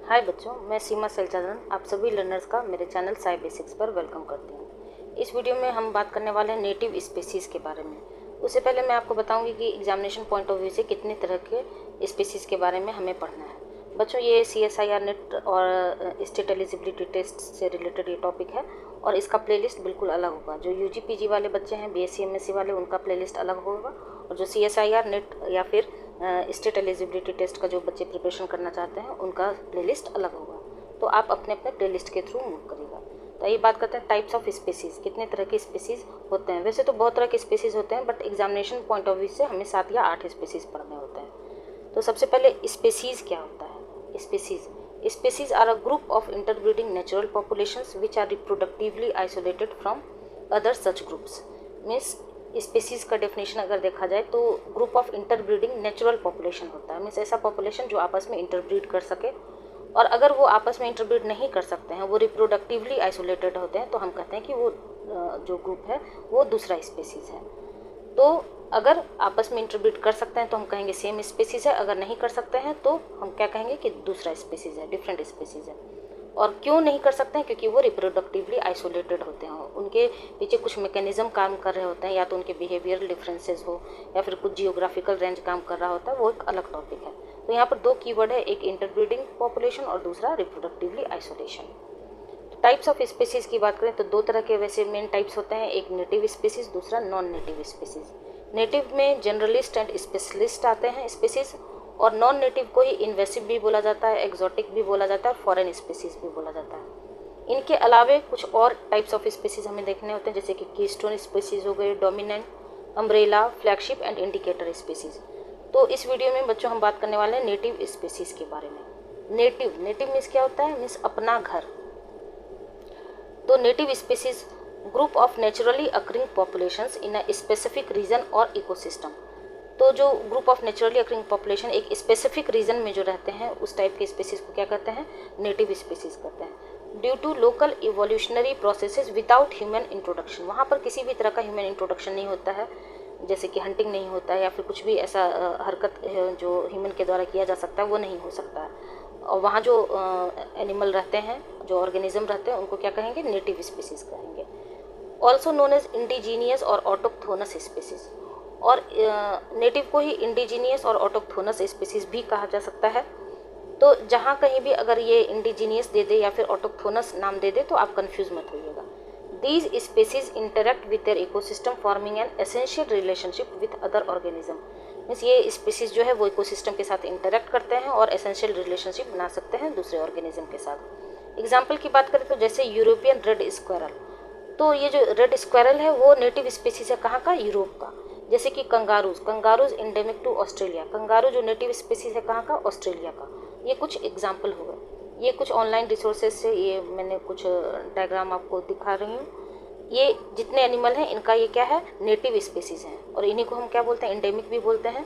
हाय बच्चों, मैं सीमा सलचंद्रन आप सभी लर्नर्स का मेरे चैनल साई बेसिक्स पर वेलकम करती हूँ। इस वीडियो में हम बात करने वाले हैं नेटिव स्पीसीज़ के बारे में। उससे पहले मैं आपको बताऊंगी कि एग्जामिनेशन पॉइंट ऑफ व्यू से कितने तरह के स्पीसीज़ के बारे में हमें पढ़ना है। बच्चों, ये CSIR नेट और स्टेट एलिजिबिलिटी टेस्ट से रिलेटेड ये टॉपिक है और इसका प्लेलिस्ट बिल्कुल अलग होगा। जो UG PG वाले बच्चे हैं, BSc MSc वाले, उनका प्लेलिस्ट अलग होगा, और जो CSIR नेट या फिर स्टेट एलिजिबिलिटी टेस्ट का जो बच्चे प्रिपरेशन करना चाहते हैं उनका प्लेलिस्ट अलग होगा। तो आप अपने अपने प्लेलिस्ट के थ्रू मूव करिएगा। तो ये बात करते हैं टाइप्स ऑफ स्पीसीज़, कितने तरह के स्पीसीज़ होते हैं। वैसे तो बहुत तरह के स्पीसीज़ होते हैं, but examination point of view से हमें 7 या 8 स्पीसीज़ पढ़ने होते हैं। तो सबसे पहले स्पीसीज़ क्या होता है। Species are a group of interbreeding natural populations which are reproductively isolated from other such groups. Means species का डेफिनेशन अगर देखा जाए तो group of interbreeding natural population होता है। मीन्स ऐसा पॉपुलेशन जो आपस में इंटरब्रीड कर सके, और अगर वो आपस में इंटरब्रीड नहीं कर सकते हैं, वो रिप्रोडक्टिवली आइसोलेटेड होते हैं, तो हम कहते हैं कि वो जो ग्रुप है वो दूसरा स्पीसीज़ है। तो अगर आपस में इंटरब्रीड कर सकते हैं तो हम कहेंगे सेम स्पीसीज़ है, अगर नहीं कर सकते हैं तो हम क्या कहेंगे कि दूसरा स्पीसीज़ है, डिफरेंट स्पीसीज़ है। और क्यों नहीं कर सकते हैं? क्योंकि वो रिप्रोडक्टिवली आइसोलेटेड होते हैं, उनके पीछे कुछ मैकेनिज्म काम कर रहे होते हैं, या तो उनके बिहेवियरल डिफरेंसेस हो या फिर कुछ जियोग्राफिकल रेंज काम कर रहा होता है, वो एक अलग टॉपिक है। तो यहाँ पर 2 कीवर्ड है, एक इंटरब्रीडिंग पॉपुलेशन और दूसरा reproductively isolation. Types of species की बात करें तो 2 तरह के वैसे मेन टाइप्स होते हैं, एक नेटिव स्पीसीज़, दूसरा नॉन नेटिव स्पीसीज़। नेटिव में जनरलिस्ट एंड स्पेशलिस्ट आते हैं स्पीसीज़, और नॉन नेटिव को ही इन्वेसिव भी बोला जाता है, एक्जोटिक भी बोला जाता है, और फॉरेन स्पीसीज़ भी बोला जाता है। इनके अलावे कुछ और टाइप्स ऑफ स्पीसीज़ हमें देखने होते हैं, जैसे कि कीस्टोन स्पीसीज़ हो गए, dominant, umbrella, flagship and indicator species. तो इस वीडियो में बच्चों हम बात करने वाले हैं नेटिव स्पीसीज़ के बारे में। नेटिव मीन्स क्या होता है? मीन्स अपना घर। तो native species group of naturally occurring populations in a specific region और इकोसिस्टम। तो जो group of naturally occurring population एक स्पेसिफिक रीजन में जो रहते हैं, उस टाइप के स्पीसीज को क्या कहते हैं? नेटिव स्पीसीज कहते हैं। Due to local evolutionary processes without human introduction, वहाँ पर किसी भी तरह का ह्यूमन इंट्रोडक्शन नहीं होता है, जैसे कि हंटिंग नहीं होता है या फिर कुछ भी ऐसा हरकत जो ह्यूमन के द्वारा किया जा सकता है वो नहीं हो सकता है। और वहाँ जो एनिमल रहते हैं, जो ऑर्गेनिज्म रहते हैं, उनको क्या कहेंगे? नेटिव स्पीसीज कहेंगे। ऑल्सो नोन एज इंडिजीनियस और ऑटोक्थोनस स्पीसीज। और नेटिव को ही इंडिजीनियस और ऑटोक्थोनस स्पीसीज भी कहा जा सकता है। तो जहाँ कहीं भी अगर ये इंडिजीनियस दे दे या फिर ऑटोक्थोनस नाम दे दे तो आप कंफ्यूज मत होइएगा। These species interact with their ecosystem forming an essential relationship with other organism. Means ये स्पीसीज जो है वो इकोसिस्टम के साथ इंटरेक्ट करते हैं और एसेंशियल रिलेशनशिप बना सकते हैं दूसरे ऑर्गेनिज्म के साथ। एग्जाम्पल की बात करें तो जैसे यूरोपियन रेड स्क्वायरल। तो ये जो रेड स्क्वायरल है वो नेटिव स्पीसीज है, कहाँ का? यूरोप का। जैसे कि kangaroos endemic to Australia. Kangaroo जो नेटिव स्पीसीज है कहाँ का? ऑस्ट्रेलिया का। ये कुछ एग्जाम्पल हो गए। ये कुछ ऑनलाइन रिसोर्सेज से ये मैंने कुछ डायग्राम आपको दिखा रही हूँ। ये जितने एनिमल हैं इनका ये क्या है? नेटिव स्पीसीज हैं, और इन्हीं को हम क्या बोलते हैं? इंडेमिक भी बोलते हैं।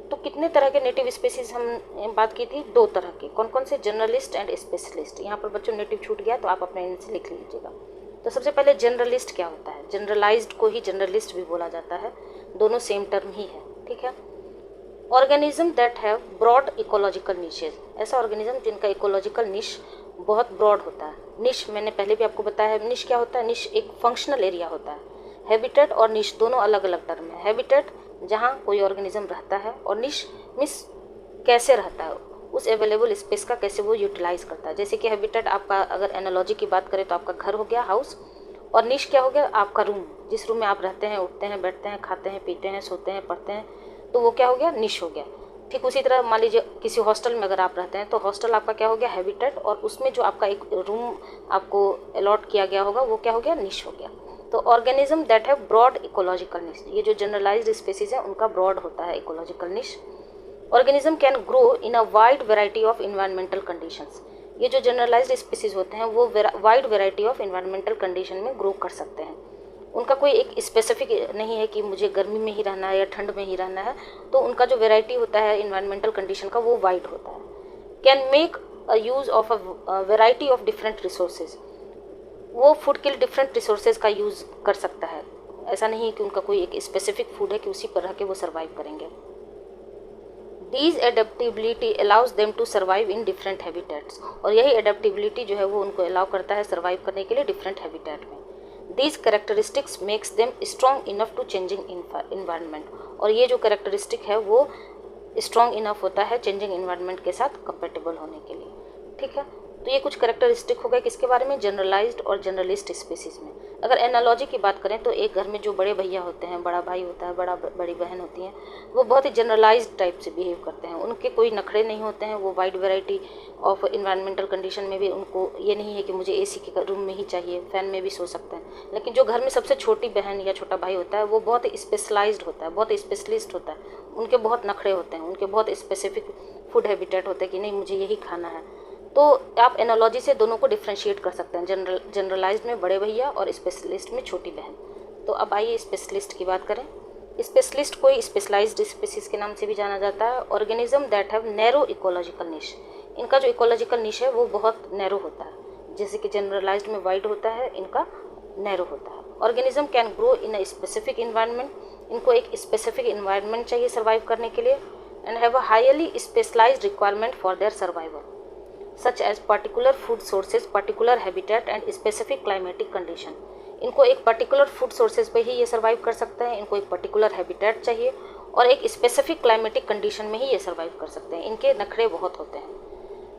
तो कितने तरह के नेटिव स्पीसीज हम बात की थी? 2 तरह के। कौन कौन से? Generalist and specialist. यहाँ पर बच्चों नेटिव छूट गया तो आप अपने एंड से लिख लीजिएगा। तो सबसे पहले जनरलिस्ट क्या होता है? जनरलाइज्ड को ही जनरलिस्ट भी बोला जाता है, दोनों सेम टर्म ही है, ठीक है। Organism that have broad ecological niches. ऐसा ऑर्गेनिज्म जिनका इकोलॉजिकल निश बहुत ब्रॉड होता है। निश मैंने पहले भी आपको बताया है, निश क्या होता है? निश एक फंक्शनल एरिया होता है। हैबिटेट और निश दोनों अलग अलग टर्म है। हैबिटेट जहाँ कोई ऑर्गेनिज्म रहता है, और निश मीन्स कैसे रहता है, उस अवेलेबल स्पेस का कैसे वो यूटिलाइज करता है। जैसे कि हैबिटेट आपका, अगर एनालॉजी की बात करें तो आपका घर हो गया, हाउस, और निश क्या हो गया? आपका रूम, जिस रूम में आप रहते हैं, उठते हैं, बैठते हैं, खाते हैं, पीते हैं, सोते हैं, पढ़ते हैं, तो वो क्या हो गया? निश हो गया। ठीक उसी तरह मान लीजिए किसी हॉस्टल में अगर आप रहते हैं तो हॉस्टल आपका क्या हो गया? हैबिटेट, और उसमें जो आपका एक रूम आपको अलॉट किया गया होगा वो क्या हो गया? निश हो गया। तो organism that have broad ecological niche, ये जो जनरलाइज्ड स्पीसीज है उनका ब्रॉड होता है इकोलॉजिकल निश। Organism can grow in a wide variety of environmental conditions. ये जो जनरलाइज्ड स्पीसीज होते हैं वो wide variety of environmental condition में ग्रो कर सकते हैं। उनका कोई एक स्पेसिफिक नहीं है कि मुझे गर्मी में ही रहना है या ठंड में ही रहना है, तो उनका जो वेराइटी होता है इन्वायरमेंटल कंडीशन का वो वाइड होता है। Can make a use of a variety of different resources. वो फूड के लिए डिफरेंट रिसोर्सेज का यूज़ कर सकता है। ऐसा नहीं है कि उनका कोई एक स्पेसिफिक फूड है कि उसी पर रह के वो सर्वाइव करेंगे। These adaptability allows them to survive in different habitats, और यही adaptability जो है वो उनको allow करता है survive करने के लिए different habitat में. These characteristics makes them strong enough to changing environment, और ये जो characteristic है वो strong enough होता है changing environment के साथ compatible होने के लिए. ठीक है, तो ये कुछ करेक्टरिस्टिक हो गए किसके बारे में, जनरलाइज्ड और जनरलिस्ट स्पीसीज में. अगर एनालॉजी की बात करें तो एक घर में जो बड़े भैया होते हैं, बड़ा भाई होता है, बड़ी बहन होती हैं, वो बहुत ही जनरलाइज्ड टाइप से बिहेव करते हैं. उनके कोई नखरे नहीं होते हैं, वो wide variety of environmental condition में भी उनको ये नहीं है कि मुझे एसी के रूम में ही चाहिए, फ़ैन में भी सो सकते हैं. लेकिन जो घर में सबसे छोटी बहन या छोटा भाई होता है वो बहुत स्पेशलाइज्ड होता है, बहुत स्पेशलिस्ट होता है. उनके बहुत नखरे होते हैं, उनके बहुत स्पेसिफिक फूड हैबिटेट होते हैं कि नहीं मुझे यही खाना है. तो आप एनालॉजी से दोनों को डिफ्रेंशिएट कर सकते हैं, जनरलाइज्ड में बड़े भैया और स्पेशलिस्ट में छोटी बहन. तो अब आइए स्पेशलिस्ट की बात करें. स्पेशलिस्ट कोई स्पेशलाइज्ड स्पीसीज के नाम से भी जाना जाता है. Organism that have narrow ecological निश. इनका जो इकोलॉजिकल निश है वो बहुत नैरो होता है, जैसे कि जनरलाइज्ड में वाइड होता है, इनका नैरो होता है. Organism can grow in a specific environment. इनको एक स्पेसिफिक इन्वायरमेंट चाहिए सर्वाइव करने के लिए. And have a highly specialised requirement for their survival, such as particular food sources, particular habitat and specific climatic condition. इनको एक particular food sources पे ही ये survive कर सकते हैं, इनको एक particular habitat चाहिए और एक specific climatic condition में ही ये survive कर सकते हैं. इनके नखरे बहुत होते हैं.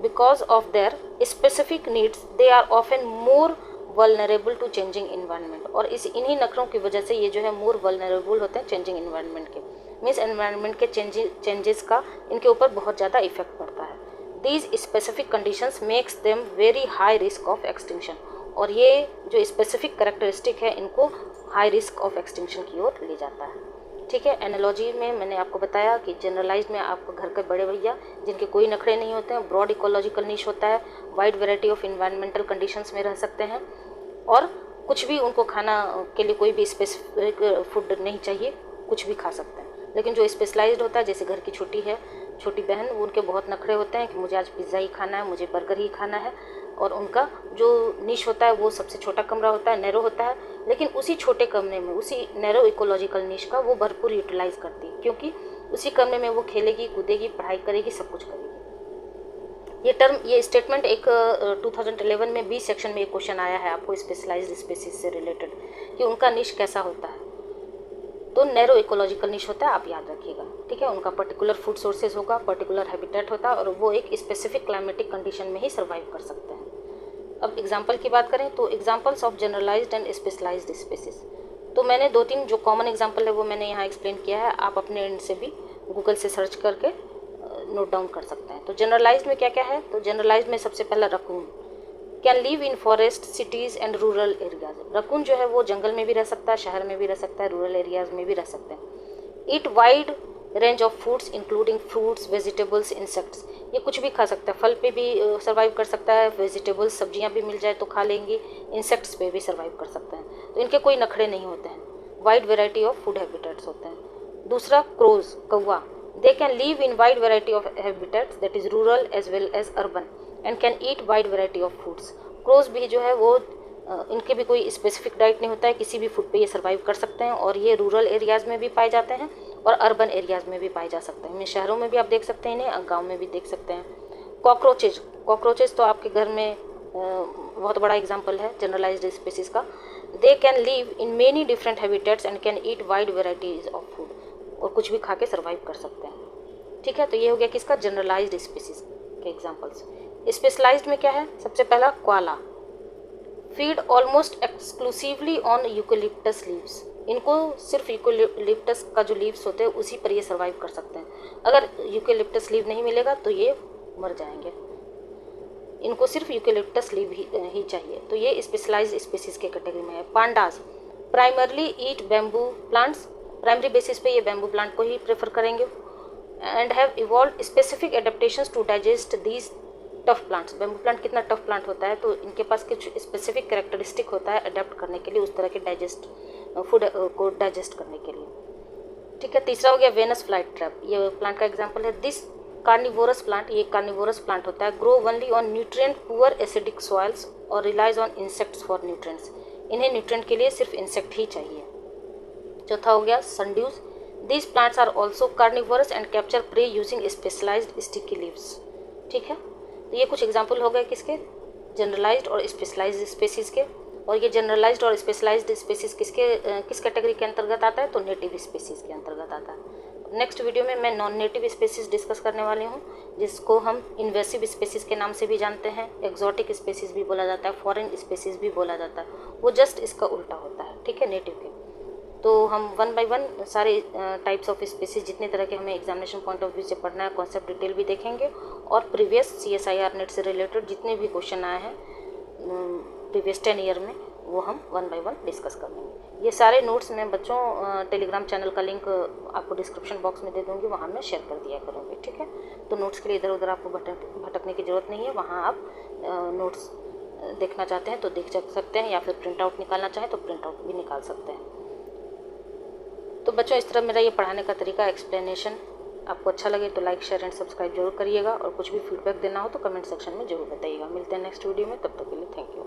Because of their specific needs, they are often more vulnerable to changing environment. और इन्हीं नखरों की वजह से ये जो है more vulnerable होते हैं changing environment के. मीन्स environment के changes का इनके ऊपर बहुत ज़्यादा इफेक्ट पड़ता है. These specific conditions makes them very high risk of extinction. और ये जो स्पेसिफिक करेक्टरिस्टिक है इनको हाई रिस्क ऑफ एक्सटिंक्शन की ओर ले जाता है. ठीक है, एनालॉजी में मैंने आपको बताया कि जनरलाइज में आपको घर के बड़े भैया जिनके कोई नखरे नहीं होते हैं, ब्रॉड इकोलॉजिकल निश होता है, wide variety of environmental conditions में रह सकते हैं और कुछ भी उनको खाना के लिए कोई भी स्पेसिफिक फूड नहीं चाहिए, कुछ भी खा सकते हैं. लेकिन जो स्पेशलाइज्ड होता है, जैसे घर की छोटी बहन, वो उनके बहुत नखरे होते हैं कि मुझे आज पिज़्ज़ा ही खाना है, मुझे बर्गर ही खाना है. और उनका जो निश होता है वो सबसे छोटा कमरा होता है, नैरो होता है. लेकिन उसी छोटे कमरे में, उसी नैरो इकोलॉजिकल निश का वो भरपूर यूटिलाइज करती है, क्योंकि उसी कमरे में वो खेलेगी, कूदेगी, पढ़ाई करेगी, सब कुछ करेगी. ये स्टेटमेंट एक 2011 में बी सेक्शन में एक क्वेश्चन आया है आपको स्पेशलाइज्ड स्पीसीज से रिलेटेड कि उनका निश कैसा होता है. तो नैरो इकोलॉजिकल निश होता है, आप याद रखिएगा. ठीक है, उनका पर्टिकुलर फूड सोर्सेज होगा, पर्टिकुलर हैबिटेट होता है और वो एक स्पेसिफिक क्लाइमेटिक कंडीशन में ही सर्वाइव कर सकते हैं. अब एग्जांपल की बात करें तो examples of generalised and specialised species. तो मैंने 2-3 जो कॉमन एग्जांपल है वो मैंने यहाँ एक्सप्लेन किया है. आप अपने एंड से भी गूगल से सर्च करके नोट डाउन कर सकते हैं. तो जनरलाइज्ड में क्या क्या है, तो जनरलाइज्ड में सबसे पहला raccoon can live in forest, cities and rural areas. Raccoon जो है वो जंगल में भी रह सकता है, शहर में भी रह सकता है, रूरल एरियाज में भी रह सकते हैं. Eat wide range of foods including fruits, vegetables, insects. ये कुछ भी खा सकता है, फल पे भी सर्वाइव कर सकता है, वेजिटेबल्स सब्जियां भी मिल जाए तो खा लेंगी, इंसेक्ट्स पे भी सर्वाइव कर सकते हैं. तो इनके कोई नखरे नहीं होते हैं, wide variety of food habitats होते हैं. दूसरा क्रोज, कौवा. They can live in wide variety of habitats that is rural as well as urban and can eat wide variety of foods. Crows भी जो है वो इनके भी कोई स्पेसिफिक डाइट नहीं होता है, किसी भी फूड पे ये सर्वाइव कर सकते हैं और ये रूरल एरियाज़ में भी पाए जाते हैं और अर्बन एरियाज़ में भी पाए जा सकते हैं. शहरों में भी आप देख सकते हैं इन्हें, गांव में भी देख सकते हैं. कॉकरोचेज तो आपके घर में बहुत बड़ा एग्जांपल है जनरलाइज्ड स्पीसीज का. दे can live in many different habitats and can eat wide varieties of food. और कुछ भी खा के सर्वाइव कर सकते हैं. ठीक है, तो ये हो गया किसका, जनरलाइज्ड स्पीसीज के एग्जाम्पल्स. स्पेशलाइज्ड में क्या है, सबसे पहला koala. Feed almost exclusively on eucalyptus leaves. इनको सिर्फ यूकेलिप्टस का जो लीव्स होते हैं उसी पर ये सर्वाइव कर सकते हैं. अगर यूकेलिप्टस लीव नहीं मिलेगा तो ये मर जाएंगे. इनको सिर्फ यूकेलिप्टस लीव ही चाहिए. तो ये स्पेशलाइज्ड स्पीसीज के कैटेगरी में है. Pandas primarily eat bamboo plants. Primary basis पे ये बैम्बू प्लांट को ही प्रेफर करेंगे. And have evolve specific adaptations to digest these tough plants. Bamboo plant कितना टफ प्लांट होता है, तो इनके पास कुछ स्पेसिफिक कैरेक्टरिस्टिक होता है अडेप्ट करने के लिए, उस तरह के फूड को डाइजेस्ट करने के लिए. ठीक है, तीसरा हो गया वेनस फ्लाइट ट्रैप. ये प्लांट का एग्जांपल है. दिस कार्निवोरस प्लांट, ये कार्निवोरस प्लांट होता है. Grow only on nutrient poor acidic soils और relies on insects for nutrients. इन्हें न्यूट्रिएंट के लिए सिर्फ इंसेक्ट ही चाहिए. चौथा हो गया sundews. These plants are also carnivorous and capture prey using specialised sticky leaves. ठीक है, तो ये कुछ एग्जाम्पल हो गए किसके, जनरलाइज्ड और स्पेशलाइज्ड स्पेसीज़ के। और ये जनरलाइज्ड और स्पेशलाइज्ड स्पेसीज़ किस कैटेगरी के अंतर्गत आता है, तो नेटिव स्पेसीज़ के अंतर्गत आता है। नेक्स्ट वीडियो में मैं नॉन नेटिव स्पेसीज़ डिस्कस करने वाली हूँ, जिसको हम इन्वेसिव स्पेसीज़ के नाम से भी जानते हैं, एक्जॉटिक स्पेसीज़ भी बोला जाता है, फॉरेन स्पेसीज़ भी बोला जाता है। वो जस्ट इसका उल्टा होता है, ठीक है, नेटिव के। तो हम 1 बाय 1 सारे टाइप्स ऑफ स्पेसीज जितने तरह के हमें एग्जामिनेशन पॉइंट ऑफ व्यू से पढ़ना है, कॉन्सेप्ट डिटेल भी देखेंगे, और प्रीवियस CSIR नेट से रिलेटेड जितने भी क्वेश्चन आए हैं प्रीवियस 10 ईयर में, वो हम 1 बाय 1 डिस्कस कर लेंगे। ये सारे नोट्स मैं बच्चों टेलीग्राम चैनल का लिंक आपको डिस्क्रिप्शन बॉक्स में दे दूँगी, वहाँ मैं शेयर कर दिया करूँगी। ठीक है, तो नोट्स के लिए इधर उधर आपको भटकने की ज़रूरत नहीं है। वहाँ आप नोट्स देखना चाहते हैं तो देख सकते हैं, या फिर प्रिंट आउट निकालना चाहें तो प्रिंट आउट भी निकाल सकते हैं। तो बच्चों, इस तरह मेरा ये पढ़ाने का तरीका, एक्सप्लेनेशन आपको अच्छा लगे तो लाइक, शेयर एंड सब्सक्राइब जरूर करिएगा, और कुछ भी फीडबैक देना हो तो कमेंट सेक्शन में जरूर बताइएगा। मिलते हैं नेक्स्ट वीडियो में, तब तक के लिए थैंक यू।